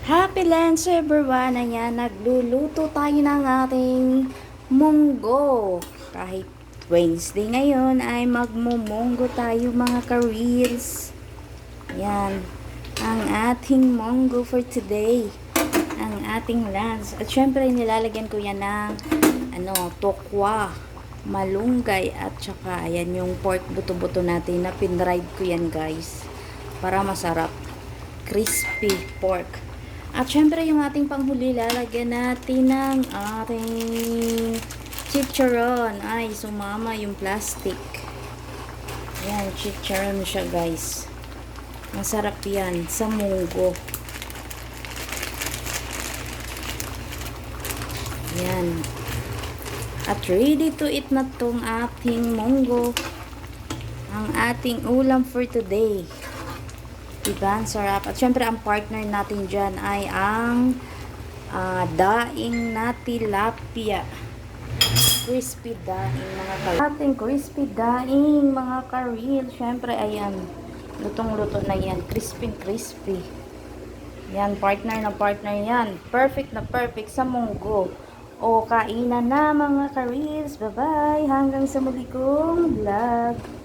Happy lunch everyone! Ayan, nagluluto tayo ng ating munggo. Kahit Wednesday ngayon ay magmumunggo tayo mga ka-reels. Ayan, ang ating munggo for today. Ang ating lunch. At syempre nilalagyan ko yan ng tokwa, malunggay at saka ayan yung pork buto-buto natin na pinride ko yan guys. Para masarap. Crispy pork. At syempre yung ating panghuli, lalagyan natin ng ating chicharon. Ay, sumama yung plastic. Ayan, chicharon siya guys. Masarap yan sa munggo. Ayan. At ready to eat na tong ating munggo. Ang ating ulam for today. Diba? Ang sarap. At syempre, ang partner natin dyan ay ang daing na tilapia. Crispy daing mga ka-reel. Ating crispy daing mga ka-reel. Syempre, ayan. Lutong-luto na yan. Crispy. Yan, partner na partner yan. Perfect na perfect sa munggo. O, kainan na mga ka-reels. Bye-bye. Hanggang sa muli kong vlog.